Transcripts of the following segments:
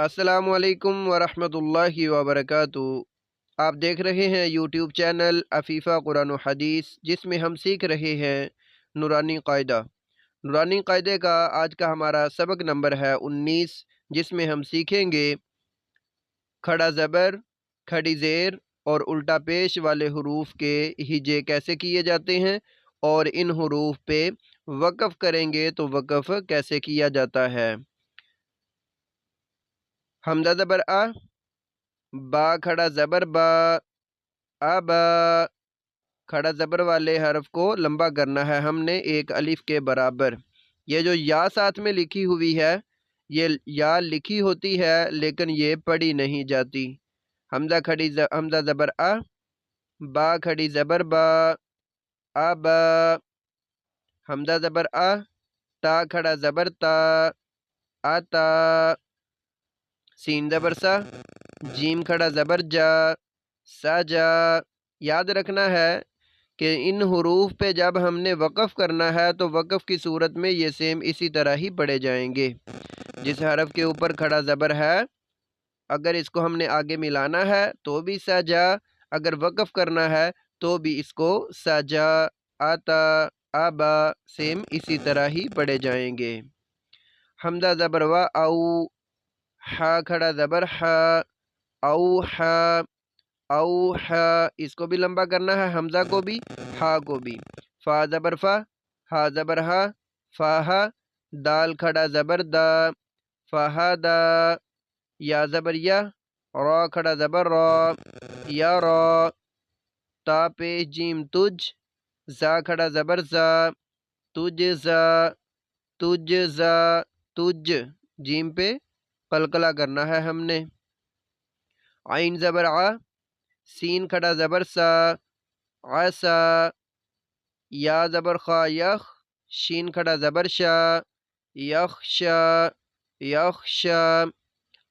السلام علیکم ورحمۃ اللہ وبرکاتہ۔ آپ دیکھ رہے ہیں یوٹیوب چینل عفیفہ قرآن و حدیث، جس میں ہم سیکھ رہے ہیں نورانی قاعدہ۔ نورانی قاعدے کا آج کا ہمارا سبق نمبر ہے 19، جس میں ہم سیکھیں گے کھڑا زبر، کھڑی زیر اور الٹا پیش والے حروف کے ہجے کیسے کیے جاتے ہیں، اور ان حروف پہ وقف کریں گے تو وقف کیسے کیا جاتا ہے۔ حمزہ زبر آ، با کھڑا زبر با، ابا۔ کھڑا زبر والے حرف کو لمبا کرنا ہے ہم نے ایک الف کے برابر۔ یہ جو یا ساتھ میں لکھی ہوئی ہے، یہ یا لکھی ہوتی ہے لیکن یہ پڑھی نہیں جاتی۔ حمزہ زبر آ، با کھڑی زبر با، ابا۔ حمزہ زبر آ، تا کھڑا زبر تا، آتا۔ سین زبر سا، جیم کھڑا زبر جا، ساجا۔ یاد رکھنا ہے کہ ان حروف پہ جب ہم نے وقف کرنا ہے تو وقف کی صورت میں یہ سیم اسی طرح ہی پڑھے جائیں گے۔ جس حرف کے اوپر کھڑا زبر ہے، اگر اس کو ہم نے آگے ملانا ہے تو بھی ساجا، اگر وقف کرنا ہے تو بھی اس کو ساجا، آتا، آبا سیم اسی طرح ہی پڑھے جائیں گے۔ حمزہ زبر وا او، ہا کھڑا زبر ہا، او ہا، او ہا۔ اس کو بھی لمبا کرنا ہے، حمزہ کو بھی، ہا کو بھی۔ فا زبر فا، ہا زبر ہا، فاہا۔ دال کھڑا زبر دا، فاہا دا۔ یا زبر یا، را کھڑا زبر را، یا را۔ تا پیش جیم تج، زا کھڑا زبر زا، تج زا، تج زا، تج۔ جیم پہ قلقلہ کرنا ہے ہم نے۔ عین زبر آ، سین کھڑا زبر سا، عسا۔ یا زبر خا یخ، شین کھڑا زبر شا، یخشا، یخشا۔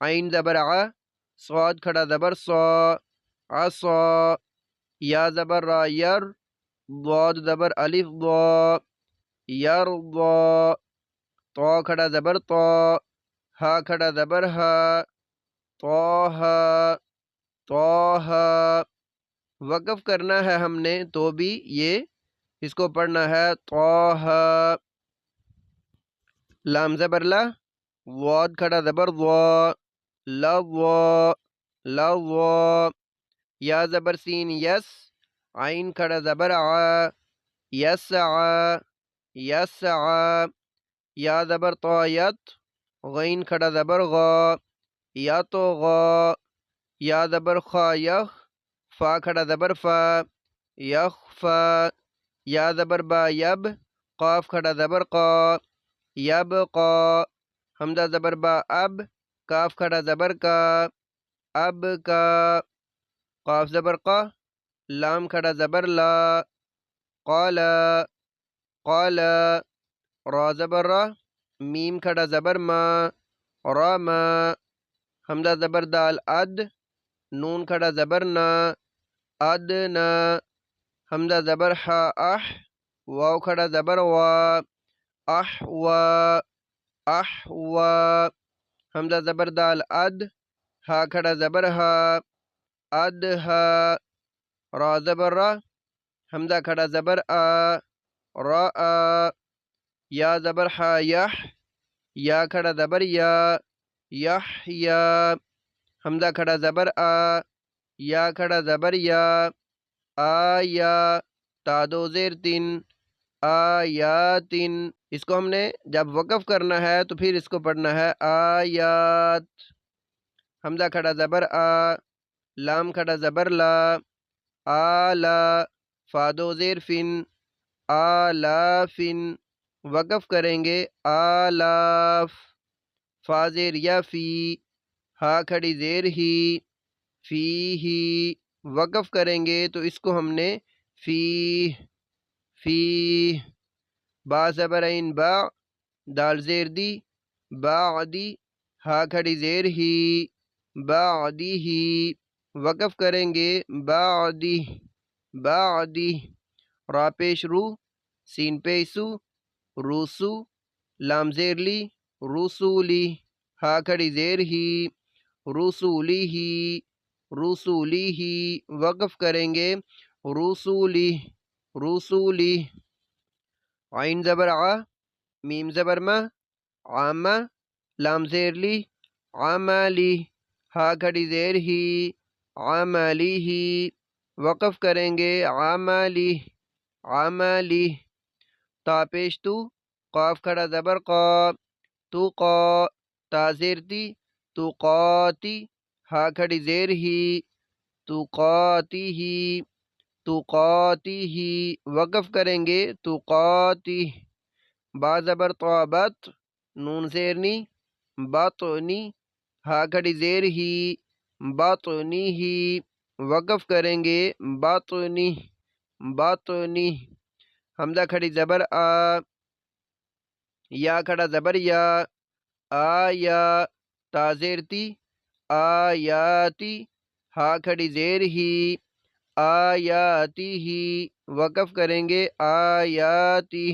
عین زبر آ، صاد کھڑا زبر صا، عصا۔ یا زبر را یر، ضاد زبر الف ضا، یرضا۔ طا کھڑا زبر طا، ہا کھڑا زبر ہا، طاہا، طاہا۔ وقف کرنا ہے ہم نے تو بھی یہ اس کو پڑھنا ہے طاہا۔ لام زبر لا، واد کھڑا زبر وا، لوا، لوا۔ یا زبر سین یس، عین کھڑا زبر آ، یسعا، یسعا۔ یا زبر طا یت، غین کھڑا زبر غا، یطغا۔ یا زبر خا یخ، فا کھڑا زبر فا، یخفا۔ یا زبر با یب، قاف کھڑا زبر قا، یبقا۔ حمزہ زبر با اب، کاف کھڑا زبر کا، اب کا۔ قاف زبر قا، لام کھڑا زبر لا، قالا، قالا۔ را زبر را، میم کھڑا زبر ما، راما۔ حمزہ زبر دال اد، نون کھڑا زبر نا، ادنا۔ حمزہ زبر ہا اح، واو کھڑا زبر وا، احوا، احوا۔ حمزہ زبر دال اد، ہا کھڑا زبر ہا، ادہا۔ را زبر را، حمزہ کھڑا زبر آ، را۔ یا زبر ہا یح، یا کھڑا زبر یا، یحیا۔ حمزہ کھڑا زبر آ، یا کھڑا زبر یا، آیا۔ تا دو زیر تین، آیاتن۔ اس کو ہم نے جب وقف کرنا ہے تو پھر اس کو پڑھنا ہے آیات۔ حمزہ کھڑا زبر آ، لام کھڑا زبر لا، آلا۔ فا دو زیر فن، آلافن۔ وقف کریں گے آلاف۔ فا زیر یا فی، ہا کھڑی زیر ہی، فی ہی۔ وقف کریں گے تو اس کو ہم نے فی، فی۔ با زبر عین با، دال زیر دی، بعدی، ہا کھڑی زیر ہی، بعدی ہی۔ وقف کریں گے بعدی، بعدی۔ را پیش رو، سین پیش سو، روسو۔ لام زیر لی، رسولی، ہا کھڑی زیر ہی، رسولہ، رسولہ، وقف کریں گے رسولی، رسولی۔ عین زبر ع، میم زبر م، عامہ، لام زیر لی، عملی، ہا کھڑی زیر ہی، عملی ہی، وقف کریں گے عملی، عملی۔ تا پیش تو، قاف کھڑا زبر قا، تو قا، تا زیر تی، تو قاتی، ہا کھڑی زیر ہی، تو قاتی ہی، تو قاتی ہی، وقف کریں گے تو قاتی۔ با زبر طا بت، نون زیرنی، بطنی، ہا کھڑی زیر ہی، بطنی ہی، وقف کریں گے بطنی، بطنی۔ حمزہ کھڑی زبر آ، یا کھڑا زبر یا، آیا، تا زیر تی، آیاتی، ہا کھڑی زیر ہی، آیاتی ہی، وقف کریں گے آیاتی۔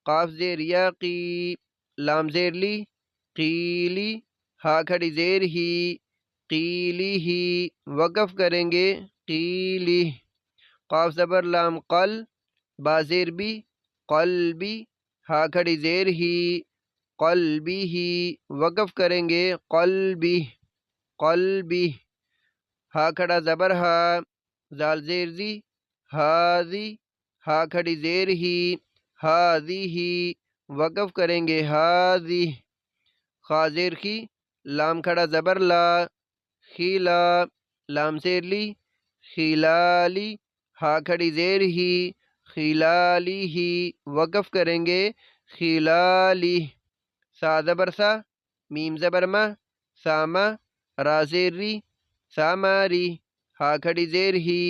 قاف زیر یا قی، لام زیر لی، قیلی، ہا کھڑی زیر ہی، قیلی ہی، وقف کریں گے قیلی۔ قاف زبر لام قل، با زیر بی، قلبی، ہا کھڑی زیر ہی، قلبی ہی، وقف کریں گے قلبی، قلبی۔ ہا کھڑا زبر ہا، زال زیر زی، ہاذی، ہا کھڑی زیر ہی، ہاذی ہی، وقف کریں گے ہاذی۔ خا زیر خی، لام کھڑا زبر لا، خیلا، لام زیر لی، خیلالی، ہا کھڑی زیر ہی، خیلالی ہی، وقف کریں گے خیلالی۔ سا زبر سا، میم زبر ما، ساما، را زیر ری، ساماری، ہا کھڑی زیر ہی،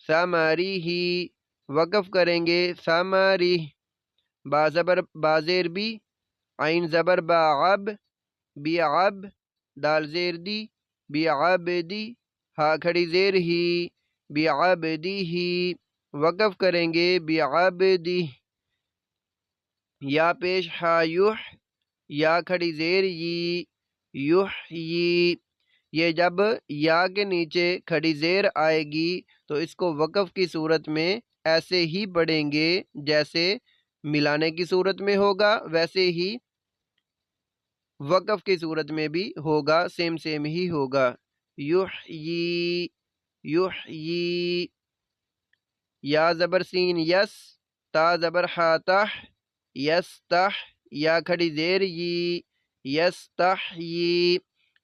ساماری ہی، وقف کریں گے ساماری۔ با زبر با زیر بی، عین زبر با عب، بی عب، دال زیر دی، بی عبدی، ہا کھڑی زیر ہی، بی عبدی ہی، وقف کریں گے بی عبدی۔ یا پیش ہا یح، یا کھڑی زیر یی، یحیی، یہ جب یا کے نیچے کھڑی زیر آئے گی تو اس کو وقف کی صورت میں ایسے ہی پڑھیں گے جیسے ملانے کی صورت میں ہوگا، ویسے ہی وقف کی صورت میں بھی ہوگا، سیم سیم ہی ہوگا۔ یحیی، یحیی۔ یا زبر سین یس، تا زبر حاتح، یستح، یا کھڑی زیر یی، یستحیی،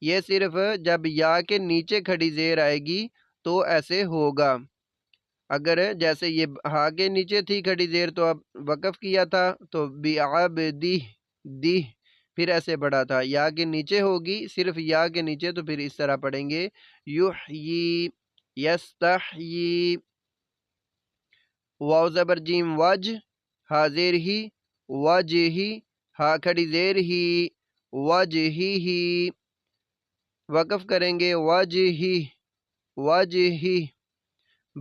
یہ صرف جب یا کے نیچے کھڑی زیر آئے گی تو ایسے ہوگا۔ اگر جیسے یہ ہا کے نیچے تھی کھڑی زیر تو اب وقف کیا تھا تو بعبدی، دی، پھر ایسے پڑھا تھا۔ یا کے نیچے ہوگی، صرف یا کے نیچے، تو پھر اس طرح پڑھیں گے یحیی، یستحیی۔ واو زبر جیم وج، ہا زیر ہی، وجہی، ہا کھڑی زیر ہی، وجہی ہی، وقف کریں گے وجہی، وجہی۔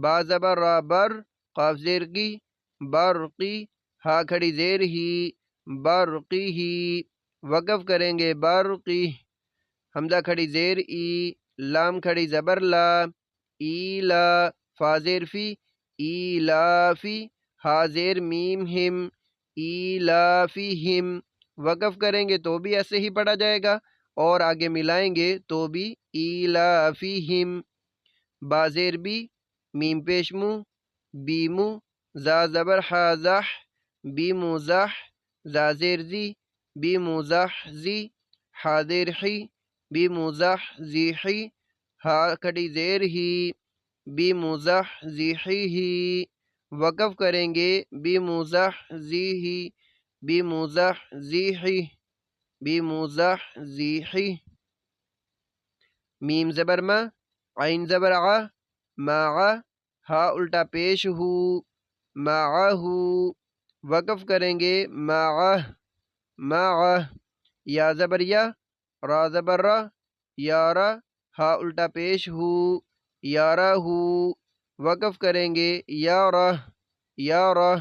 با زبر را بر، قاف زیر کی، برقی، ہا کھڑی زیر ہی، برقی ہی، وقف کریں گے برقی۔ حمزہ کھڑی زیر ای، لام کھڑی زبر لا، ایلا، فا زیر فی، ایلافی، ہا زیر میم ہم، ایلافیہم، وقف کریں گے تو بھی ایسے ہی پڑھا جائے گا، اور آگے ملائیں گے تو بھی ایلافیہم۔ با زیر بی، میم پیش مو، بیمو، زا زبر حا زح، بیمو زح، زا زیر زی، بیمو زح زی، حا زیر حی، بیمو زح زی حی، ہا کھڑی زیر ہی، بیمو زح زی حی ہی، وقف کریں گے بیمو زح زی ہی، بیمو زح زی حی، بیمو زح زی حی۔ میم زبر ما، عین زبر ع، مع، ہا الٹا پیش ہو، معہ، وقف کریں گے معہ، معہ۔ یا زبر یا، را زبر را، یارا، ہا الٹا پیش ہو، یارہ، وقف کریں گے یارہ، یارہ۔